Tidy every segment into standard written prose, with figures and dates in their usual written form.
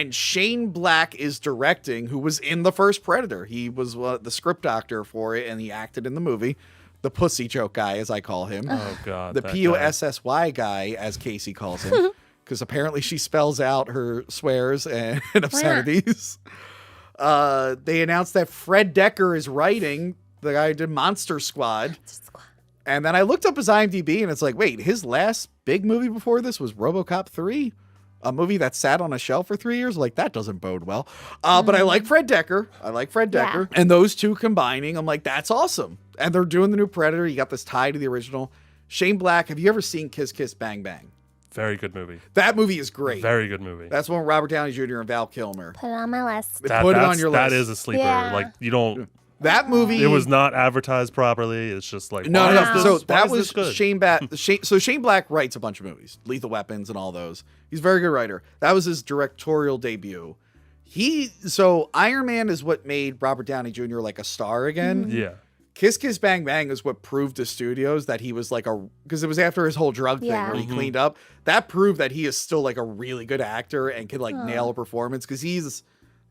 And Shane Black is directing, who was in the first Predator. He was the script doctor for it, and he acted in the movie. The pussy joke guy, as I call him. Oh, God. The Pussy guy, as Casey calls him. Because apparently she spells out her swears and obscenities. They announced that Fred Dekker is writing. The guy who did Monster Squad. And then I looked up his IMDb, and it's like, wait, his last big movie before this was RoboCop 3? A movie that sat on a shelf for 3 years? Like, that doesn't bode well. But I like Fred Dekker. Yeah. And those two combining, I'm like, that's awesome. And they're doing the new Predator. You got this tie to the original. Shane Black, have you ever seen Kiss Kiss Bang Bang? Very good movie. That movie is great. Very good movie. That's one with Robert Downey Jr. and Val Kilmer. Put it on my list. Put it on your list. That is a sleeper. Yeah. Like, you don't... That movie... It was not advertised properly. It's just like... No. So that was good? Shane Black writes a bunch of movies. Lethal Weapons and all those. He's a very good writer. That was his directorial debut. So Iron Man is what made Robert Downey Jr. like a star again. Mm-hmm. Yeah. Kiss Kiss Bang Bang is what proved to studios that he was like because it was after his whole drug thing where he cleaned up. That proved that he is still like a really good actor and can like nail a performance because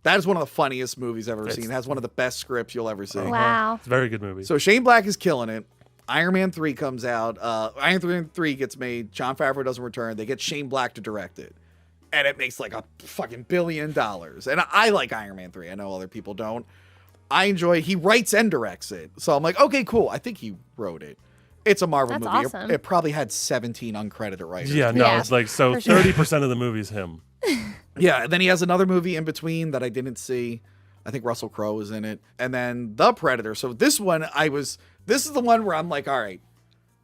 that is one of the funniest movies I've ever seen. It has one of the best scripts you'll ever see. Wow. It's a very good movie. So Shane Black is killing it. Iron Man 3 comes out. Iron Man 3 gets made. Jon Favreau doesn't return. They get Shane Black to direct it. And it makes like a fucking $1 billion. And I like Iron Man 3. I know other people don't. I enjoy, he writes and directs it. So I'm like, okay, cool. I think he wrote it. It's a Marvel That's movie. awesome. It probably had 17 uncredited writers. Yeah, no, Yeah, it's like, so for sure. 30% of the movie's him. Yeah, and then he has another movie in between that I didn't see. I think Russell Crowe was in it. And then The Predator. So this one, this is the one where I'm like, all right,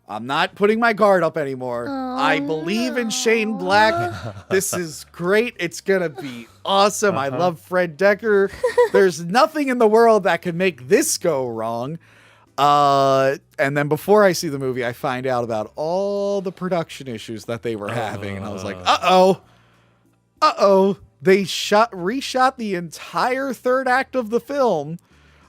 I'm not putting my guard up anymore. I believe in Shane Black. This is great. It's going to be awesome. I love Fred Dekker. There's nothing in the world that could make this go wrong. And then before I see the movie, I find out about all the production issues that they were having. And I was like, uh-oh. They reshot the entire third act of the film.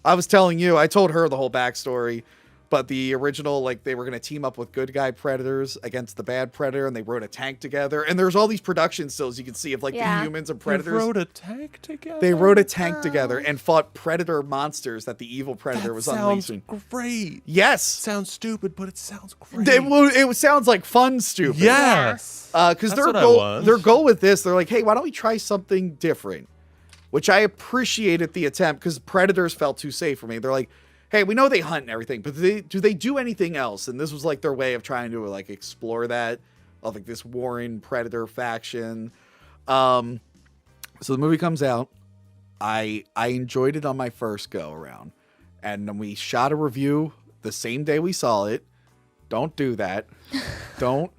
I was telling you, I told her the whole backstory. But the original, like, they were going to team up with good guy predators against the bad predator, and they rode a tank together. And there's all these production stills you can see of, like, the humans and predators. They rode a tank together? They rode a tank together and fought predator monsters that the evil predator was unleashing. Sounds great. Yes. Sounds stupid, but it sounds great. It sounds like fun stupid. Yes. Because their goal with this, they're like, hey, why don't we try something different? Which I appreciated the attempt, because predators felt too safe for me. They're like, hey, we know they hunt and everything, but do they do anything else? And this was like their way of trying to like explore that of like this Warren Predator faction. So the movie comes out. I enjoyed it on my first go around, and then we shot a review the same day we saw it. Don't do that. Don't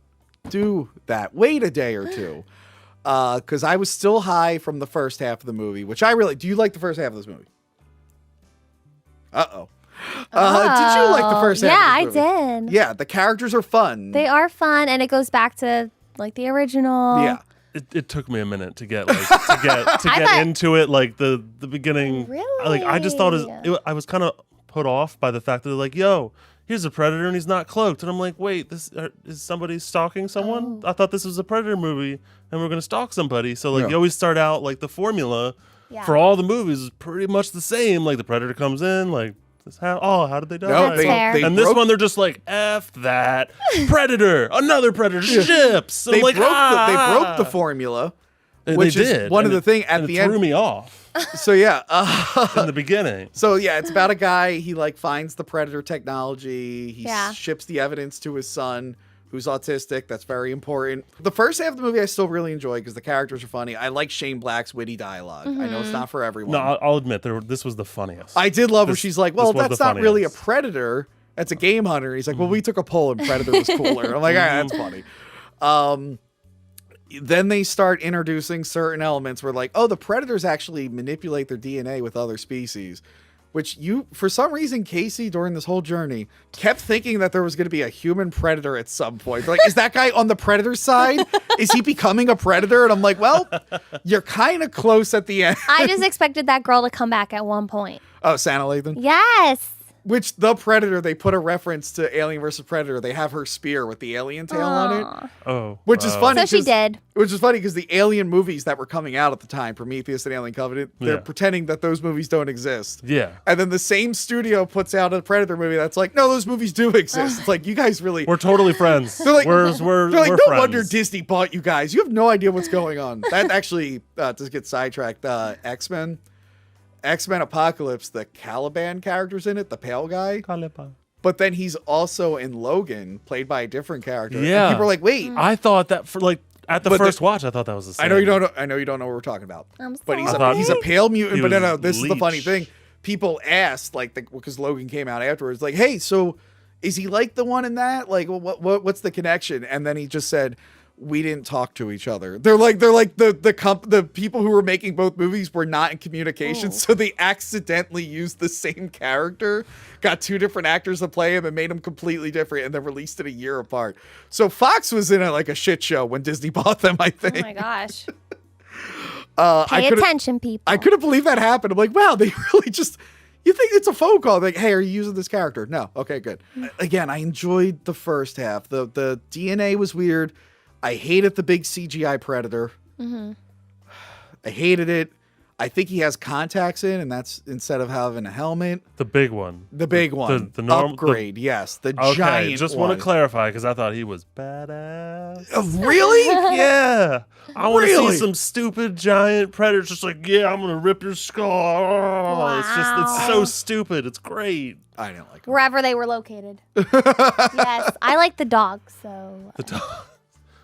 do that. Wait a day or two. Because I was still high from the first half of the movie, which do you like the first half of this movie? Uh-oh. Did you like the first half of this movie? Yeah, I did. Yeah, the characters are fun. They are fun, and it goes back to like the original. Yeah. It took me a minute to get like to get into it, like the beginning. Really? Like I just thought I was kind of put off by the fact that they're like, yo, here's a predator and he's not cloaked, and I'm like, wait, this is somebody stalking someone? I thought this was a predator movie and we're gonna stalk somebody. So like you always start out like the formula for all the movies is pretty much the same. Like the predator comes in, like. How did they die? No, and this one, they're just like, F that. Predator, another predator, ships. They broke the formula, which is one of the things at the end. It threw me off. So yeah. In the beginning. So yeah, it's about a guy, he like finds the predator technology. He ships the evidence to his son, who's autistic. That's very important. The first half of the movie I still really enjoy because the characters are funny. I like Shane Black's witty dialogue. I know it's not for everyone. No, I'll admit, this was the funniest. I did love where she's like, well, that's not really a funniest. predator. That's a game hunter. He's like, well, we took a poll and predator was cooler. I'm like, all right, that's funny. Then they start introducing certain elements where like, oh, the predators actually manipulate their DNA with other species. Which for some reason, Casey, during this whole journey, kept thinking that there was going to be a human predator at some point. They're like, is that guy on the predator side? Is he becoming a predator? And I'm like, well, you're kind of close at the end. I just expected that girl to come back at one point. Oh, Santa Lathan? Yes. Which the Predator, they put a reference to Alien vs. Predator. They have her spear with the alien tail on it. Oh. Which is funny. So she did. Which is funny because the Alien movies that were coming out at the time, Prometheus and Alien Covenant, they're pretending that those movies don't exist. Yeah. And then the same studio puts out a Predator movie that's like, no, those movies do exist. It's like, you guys really... We're totally friends. They're like, we're no friends. wonder Disney bought you guys. You have no idea what's going on. That actually, to get sidetracked, X-Men Apocalypse, the Caliban character's in it, the pale guy. But then he's also in Logan, played by a different character. Yeah. And people are like, wait. I thought that for like at the first watch, I thought that was the same. I know you don't know. I know you don't know what we're talking about. But sorry. he's a pale mutant. But no, this is the Leech. funny thing. People asked, like, because Logan came out afterwards, like, hey, so is he like the one in that? Like, what's the connection? And then he just said, we didn't talk to each other. They're like the people who were making both movies were not in communication, so they accidentally used the same character, got two different actors to play him, and made them completely different, and then released it a year apart. So Fox was in a shit show when Disney bought them, I think. Oh my gosh. Pay attention, people. I couldn't believe that happened. I'm like, wow, they really just... You think it's a phone call? Like, hey, are you using this character? No. Okay, good. Again, I enjoyed the first half. The DNA was weird. I hated the big CGI Predator. I hated it. I think he has contacts in, and that's instead of having a helmet. The big one. The big one. The normal upgrade, yes. The okay, giant just one. want to clarify because I thought he was badass. Really? Yeah. I want to Really? see some stupid giant predator just like, yeah, I'm going to rip your skull. Oh, it's so stupid. It's great. I don't like him. Wherever they were located. Yes. I like the dog, so. The dog.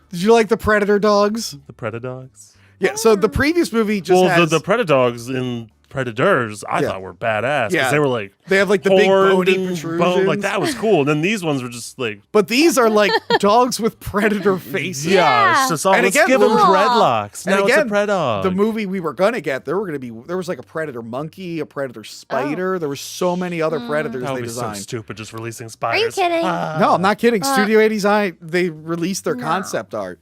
Did you like the Predator dogs? The Predadogs. Yeah, so the previous movie just has... the Predadogs in Predators, I thought were badass. Yeah. Because they were like... They have like the big horned bony and protrusions. like, that was cool. And then these ones were just like... But these are like dogs with predator faces. Yeah, it's just all, And let's again, give them cool. dreadlocks. And Now again, it's a Predog. the movie we were gonna get, there was like a predator monkey, a predator spider. There were so many other predators That would they be designed. so stupid just releasing Are spiders. you kidding? No, I'm not kidding. Studio 80's they released their concept art.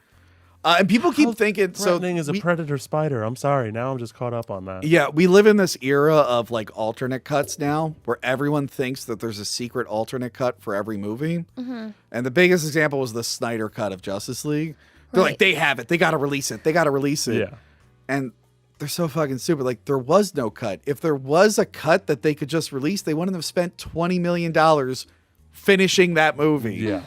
And people keep thinking Threatening is a predator spider. I'm sorry. Now I'm just caught up on that. Yeah, we live in this era of like alternate cuts now where everyone thinks that there's a secret alternate cut for every movie. And the biggest example was the Snyder cut of Justice League. They're like, they have it. They got to release it. They got to release it. Yeah. And they're so fucking stupid. Like, there was no cut. If there was a cut that they could just release, they wouldn't have spent $20 million finishing that movie. Yeah.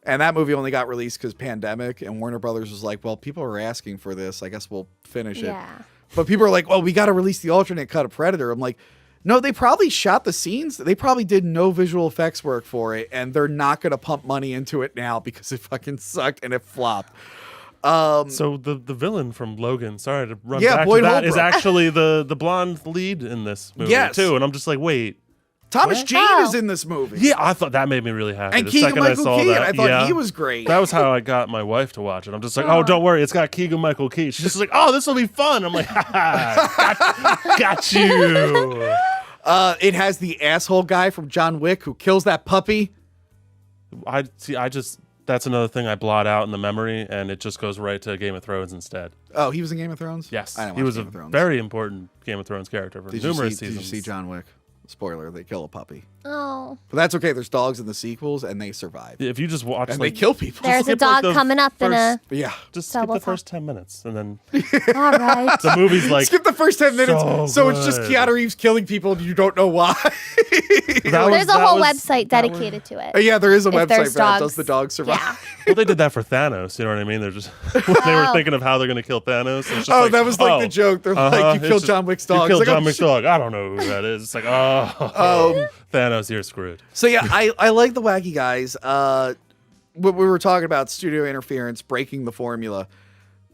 And that movie only got released because pandemic, and Warner Brothers was like, well, people are asking for this. I guess we'll finish it. Yeah. But people are like, well, we got to release the alternate cut of Predator. I'm like, no, they probably shot the scenes. They probably did no visual effects work for it, and they're not going to pump money into it now because it fucking sucked and it flopped. So the villain from Logan, sorry to run back Boyd to that, is Holbrook. actually the blonde lead in this movie Yes. too. And I'm just like, wait. Thomas What? Jane Oh. is in this movie. Yeah, I thought that made me really happy. And the Keegan second Michael I saw Key, that, I thought yeah, he was great. That was how I got my wife to watch it. I'm just like, oh, don't worry, it's got Keegan Michael Key. She's just like, oh, this will be fun. I'm like, got you. It has the asshole guy from John Wick who kills that puppy. That's another thing I blot out in the memory, and it just goes right to Game of Thrones instead. Oh, he was in Game of Thrones? Yes, I didn't he watch was Game a of Thrones. very important Game of Thrones character for numerous Did seasons. you see John Wick? Spoiler, they kill a puppy. Oh. But that's okay. There's dogs in the sequels, and they survive. If you just watch, And like, they kill people. There's a skip, like, dog the coming up in a. Yeah. just skip Double the tap. first 10 minutes, and then All right. the movie's like, Skip the first 10 minutes. So it's just good. Keanu Reeves killing people, and you don't know why. There's a whole website dedicated to it. Yeah, there is a If website there's for that. dogs. Does the dog survive? Yeah. well, they did that for Thanos. You know what I mean? They're just when they were Oh. thinking of how they're going to kill Thanos. It's just Oh, like, that was like the joke. They're like, you it's killed just- John Wick's dog. You killed It's like, John oh, Wick's shit. dog. I don't know who that is. It's like, oh, Thanos, you're screwed. So yeah, I like the wacky guys. What we were talking about, studio interference, breaking the formula.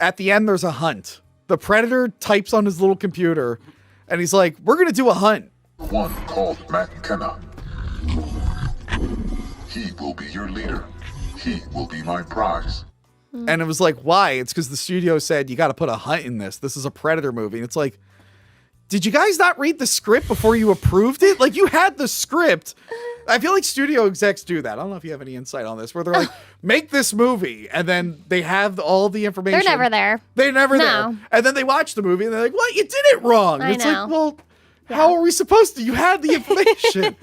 At the end, there's a hunt. The Predator types on his little computer, and he's like, we're going to do a hunt. One called McKenna. He will be your leader. He will be my prize. And it was like, why? It's because the studio said, you got to put a hunt in this. This is a Predator movie. And it's like, did you guys not read the script before you approved it? Like, you had the script. I feel like studio execs do that. I don't know if you have any insight on this, where they're like, make this movie. And then they have all the information. They're never there. They're never No. there. And then they watch the movie and they're like, what? You did it wrong. I It's know. like, well, how are we supposed to? You had the information.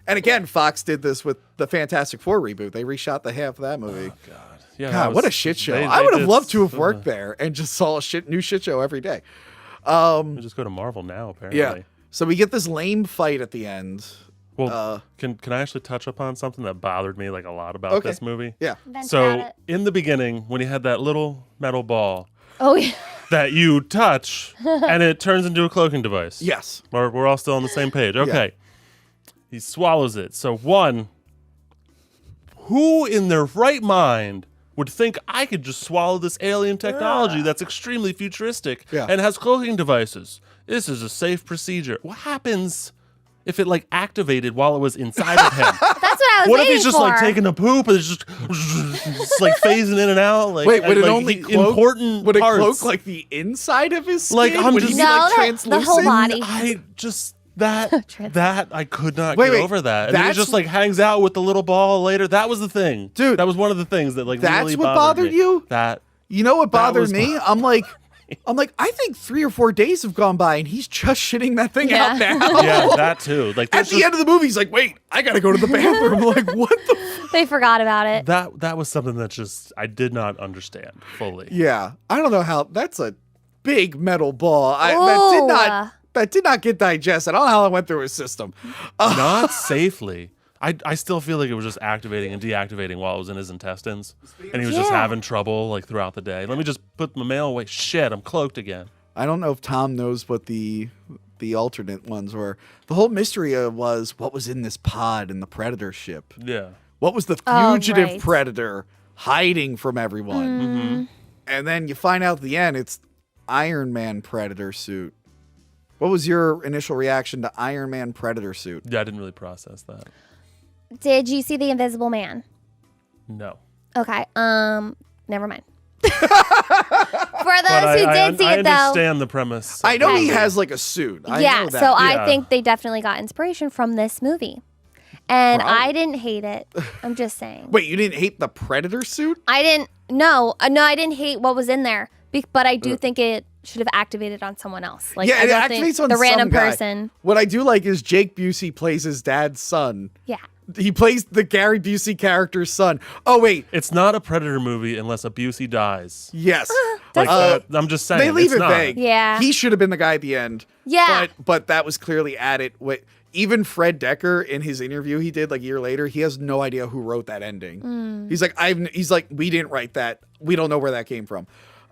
And again, Fox did this with the Fantastic Four reboot. They reshot the half of that movie. Oh, God. Yeah, God, what a shit show. They I would have did loved to have worked there and just saw a new shit show every day. We just go to Marvel now, apparently. Yeah. So we get this lame fight at the end. Well, can I actually touch upon something that bothered me like a lot about this movie? Yeah. Vent So about it. in the beginning, when he had that little metal ball Oh yeah. that you touch and it turns into a cloaking device. Yes. We're all still on the same page. Okay. He swallows it. So one, who in their right mind would think I could just swallow this alien technology that's extremely futuristic and has cloaking devices? This is a safe procedure. What happens if it like activated while it was inside of him? That's what I was What if waiting he's just for. like taking a poop and it's just like phasing in and out? Like, Wait, would it like, only cloak? important Would it parts? cloak like the inside of his skin? Like, I'm would just- he be No, like the translucent? whole body. I just that I could not Wait, get wait, over that. And then he that's- just like hangs out with the little ball later. That was the thing, Dude, That was one of the things that like that's really what bothered bothered me. you? That You know what That bothered was me? I'm like, I think 3 or 4 days have gone by and he's just shitting that thing out now. yeah, that too. Like At there's the end of the movie, he's like, wait, I gotta go to the bathroom. I'm like, what the They forgot about it. that was something that just I did not understand fully. Yeah. I don't know how that's a big metal ball. Ooh. That did not get digested. I don't know how it went through his system. Not safely. I still feel like it was just activating and deactivating while it was in his intestines, and he was just Yeah. having trouble like throughout the day. Let me just put my mail away. Shit, I'm cloaked again. I don't know if Tom knows what the alternate ones were. The whole mystery was what was in this pod in the Predator ship. Yeah. What was the Oh, fugitive right. predator hiding from everyone? And then you find out at the end it's Iron Man Predator suit. What was your initial reaction to Iron Man Predator suit? Yeah, I didn't really process that. Did you see the Invisible Man? No. Okay. Never mind. For those who did see I it though. understand the premise. I know he Okay. has like a suit. I Yeah, know that. so Yeah. I think they definitely got inspiration from this movie. And Probably. I didn't hate it. I'm just saying. Wait, you didn't hate the Predator suit? I didn't I didn't hate what was in there. But I do think it should have activated on someone else. Like Yeah, I it don't think activates on the random some guy. person. What I do like is Jake Busey plays his dad's son. Yeah. He plays the Gary Busey character's son. Oh wait, It's not a Predator movie unless a Busey dies. yes. Like Uh, I'm just saying. They leave it's it not. vague. Yeah. He should have been the guy at the end. Yeah. But that was clearly added. Wait, even Fred Decker in his interview he did like a year later, he has no idea who wrote that ending. He's like, we didn't write that. We don't know where that came from.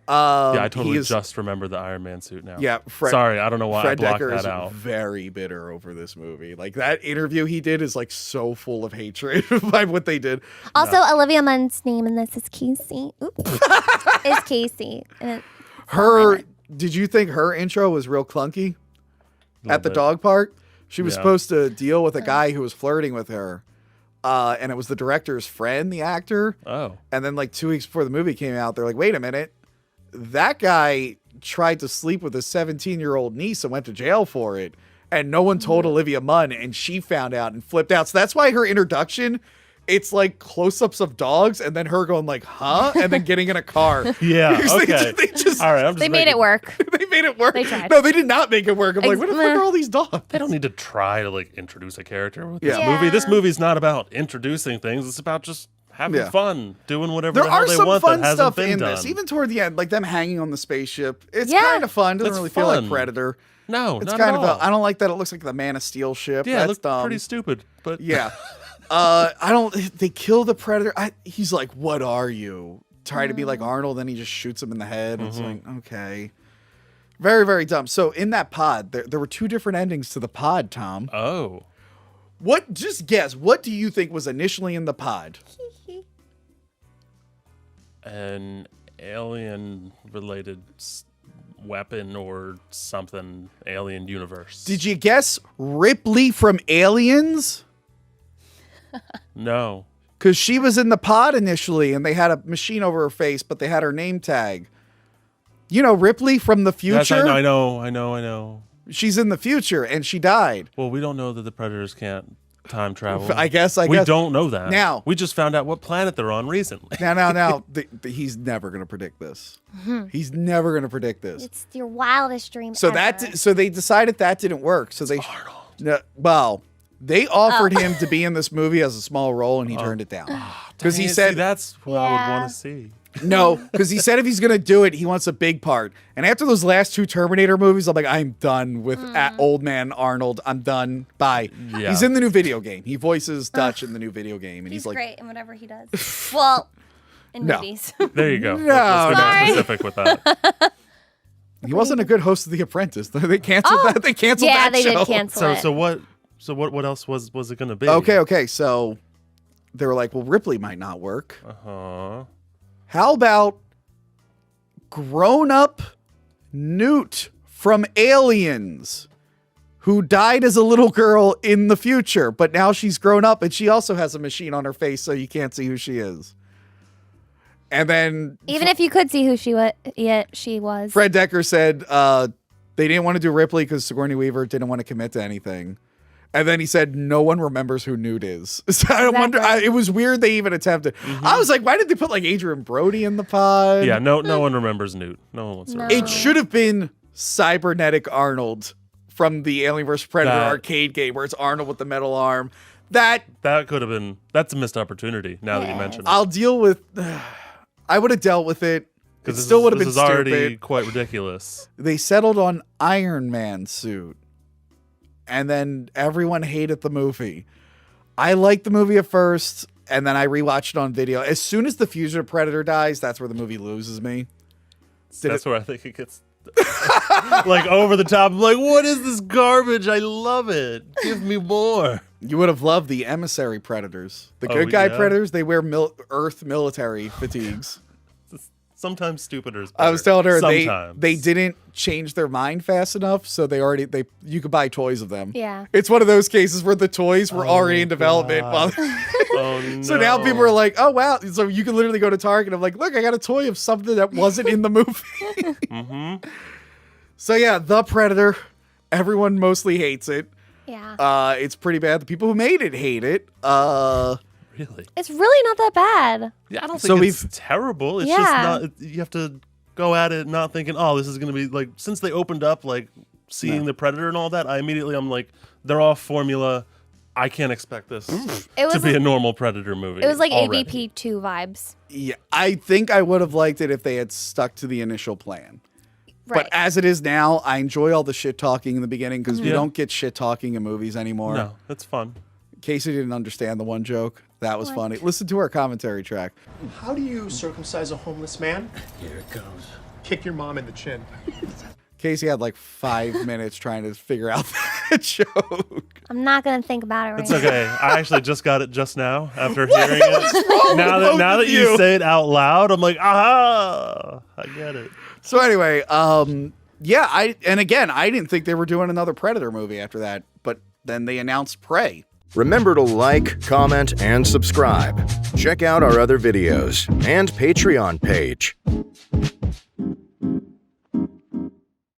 Yeah, I totally he is- just remember the Iron Man suit now. Yeah, Sorry, I don't know why I Fred blocked Decker that is out. very bitter over this movie. Like that interview he did is like so full of hatred by what they did. Also, Olivia Munn's name in this is Casey. Oops. Is Casey. And Did you think her intro was real clunky at the bit. dog park? She was Yeah. supposed to deal with a guy who was flirting with her. And it was the director's friend, the actor. Oh. And then like 2 weeks before the movie came out, they're like, wait a minute. That guy tried to sleep with a 17-year-old niece and went to jail for it. And no one told Olivia Munn, and she found out and flipped out. So that's why her introduction, it's like close-ups of dogs and then her going like, huh? And then getting in a car. Yeah. They Okay. just- All right. I'm just they made it work. They made it work. They tried. No, they did not make it work. I'm like, what the fuck Meh. are all these dogs? They don't need to try to like introduce a character with Yeah. this movie. This Yeah. movie's not about introducing things. It's about just having Yeah. fun, doing whatever There the hell are they some want fun that hasn't stuff been in done. this, even toward the end, like them hanging on the spaceship. It's Yeah. kind of fun. Doesn't It's really feel like fun. Predator. No, It's not kind at of all. I don't like that it looks like the Man of Steel ship. Yeah, it That's looked dumb. pretty stupid, but Yeah. I don't. They kill the Predator. He's like, "What are you?" Try to be like Arnold, then he just shoots him in the head. It's like, okay, very very dumb. So in that pod, there were 2 different endings to the pod. Tom, oh, what? Just guess. What do you think was initially in the pod? an alien-related weapon or something, alien universe. Did you guess Ripley from Aliens? No. Because she was in the pod initially, and they had a machine over her face, but they had her name tag. You know Ripley from the future? Yes, I know. She's in the future, and she died. Well, we don't know that the Predators can't time travel. I guess. We don't know that. Now- we just found out what planet they're on recently. Now, he's never going to predict this. He's never going to predict this. It's your wildest dream So ever. so they decided that didn't work. So they, no, well, They offered him to be in this movie as a small role, and he turned it down because he said that's what I would want to see. no, because he said if he's gonna do it, he wants a big part. And after those last 2 Terminator movies, I'm like, I'm done with old man Arnold. I'm done. Bye. Yeah. He's in the new video game. He voices Dutch in the new video game, and He's like, great in whatever he does. Well, in No. movies. There you go. No, Let's no. get more specific with that. he wasn't a good host of The Apprentice. They canceled that. They canceled Yeah, that they show. did cancel it. So what else was it going to be? Okay. So they were like, well, Ripley might not work. Uh-huh. How about grown-up Newt from Aliens, who died as a little girl in the future, but now she's grown up and she also has a machine on her face, so you can't see who she is. And then Even if you could see who she was. Fred Decker said they didn't want to do Ripley because Sigourney Weaver didn't want to commit to anything. And then he said no one remembers who Newt is. So I wonder. It was weird they even attempted. I was like, why did they put like Adrian Brody in the pod? Yeah, no one remembers Newt. No one wants to remember It should have been Cybernetic Arnold from the Alien vs. Predator arcade game, where it's Arnold with the metal arm. That could have been. That's a missed opportunity. Now that you mention it, I'll deal with. I would have dealt with it. It because still would have been this is already stupid. quite ridiculous. They settled on Iron Man suit, and then everyone hated the movie. I liked the movie at first, and then I rewatched it on video. As soon as the fugitive Predator dies, that's where the movie loses me. That's where I think it gets like over the top. I'm like, what is this garbage? I love it. Give me more. You would have loved the emissary Predators. The Oh, good guy yeah? Predators, they wear Earth military fatigues. Sometimes stupider is I was telling her Sometimes. they didn't change their mind fast enough, so you could buy toys of them. Yeah. It's one of those cases where the toys were already in development. God. Oh no. So now people are like, oh wow. So you can literally go to Target and I'm like, look, I got a toy of something that wasn't in the movie. Mm-hmm. So yeah, The Predator. Everyone mostly hates it. Yeah. It's pretty bad. The people who made it hate it. Really? It's really not that bad. Yeah, I don't So think it's terrible. It's just Yeah. not. You have to go at it not thinking, oh, this is going to be like. Since they opened up, like seeing the Predator and all that, I'm like, they're all formula. I can't expect this to be a normal Predator movie. It was like already. AVP 2 vibes. Yeah, I think I would have liked it if they had stuck to the initial plan. Right. But as it is now, I enjoy all the shit talking in the beginning because we don't get shit talking in movies anymore. No, it's fun. Casey didn't understand the one joke. That was funny. Listen to our commentary track. How do you circumcise a homeless man? Here it comes. Kick your mom in the chin. Casey had like 5 minutes trying to figure out that joke. I'm not going to think about it right It's now. okay. I actually just got it just now after hearing it. wrong Now with that you you? say it out loud, I'm like, aha! I get it. So anyway, yeah, I didn't think they were doing another Predator movie after that, but then they announced Prey. Remember to like, comment, and subscribe. Check out our other videos and Patreon page.